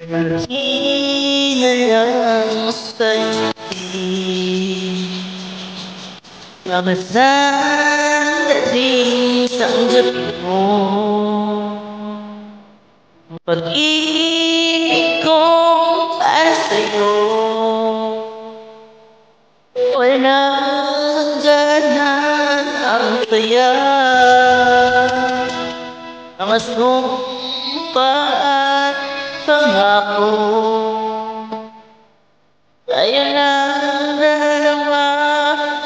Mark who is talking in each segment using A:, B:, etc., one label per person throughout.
A: Hinalang sa'yo Mabasandali sa gabi mo Pag-ibig ko para sa'yo Walang ganan ang saya Mga sumpa at pangako Tayo lang dalawa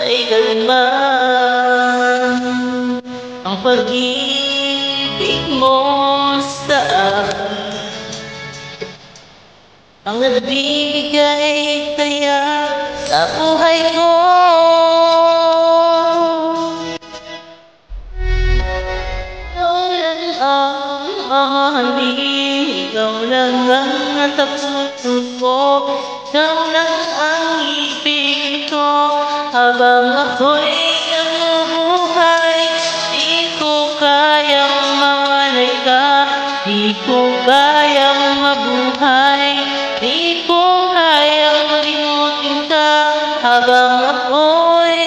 A: ay kalman Ang pag-ibig mo sa akin Ang nagbibigay kaya sa buhay ko Ikaw lang ang natapusin ko Ikaw lang ang ibig ko Habang ako'y nabubuhay Di ko kayang mawalay ka Di ko kayang mabuhay Di ko kayang malimutin ka Habang ako'y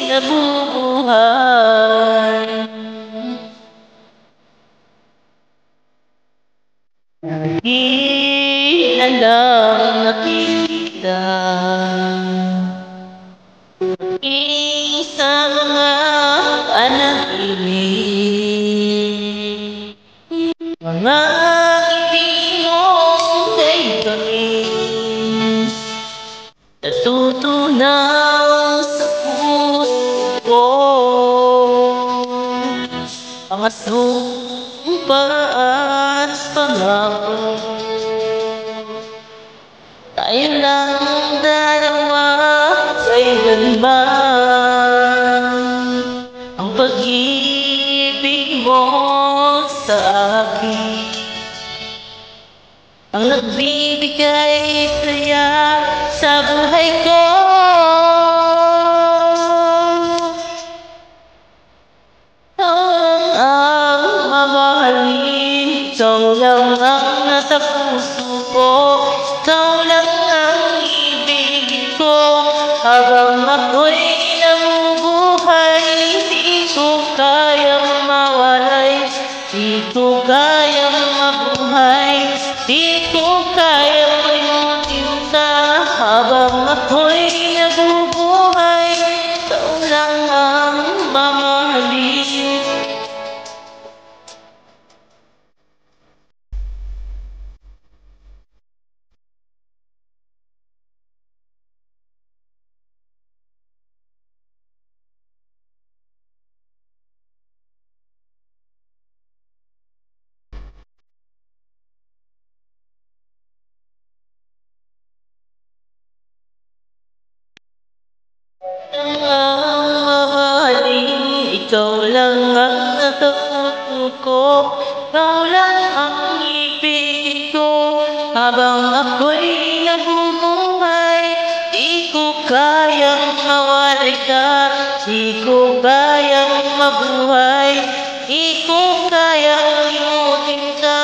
A: nabubuhay Di na lang nakikita Isang mga panahiling Mga ibig mo kay kami Natutunaw sa puso ko Mga sumpa at pangako Tayo lang dalawa kailanman Ang pag-ibig mo sa akin Ang nagbibigay saya sa buhay ko Ikaw lang ang nasa puso ko Ikaw lang ang ibig ko Habang ako'y nabubuhay Di ko kayang mawalay Di ko kayang mabuhay Di ko kayang limutin ka Habang ako'y nabubuhay Ikaw lang ang mamahalin Ikaw lang ang natapusin ko Ikaw lang ang ibig ko Habang ako'y nabubuhay Di ko kayang mawalay ka Di ko kayang mabuhay Di ko kayang limutin ka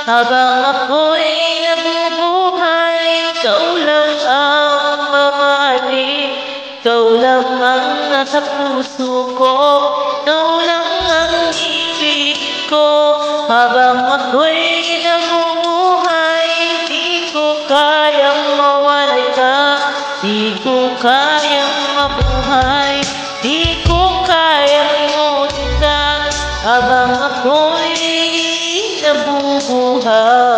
A: Habang ako'y nabubuhay Ikaw lang ang mamahalin Ikaw lang ang nasa puso ko Ikaw lang ang ibig ko Habang ako'y nabubuhay Di ko kayang mawalay ka Di ko kayang mabuhay Di ko kayang limutin ka Habang ako'y nabubuhay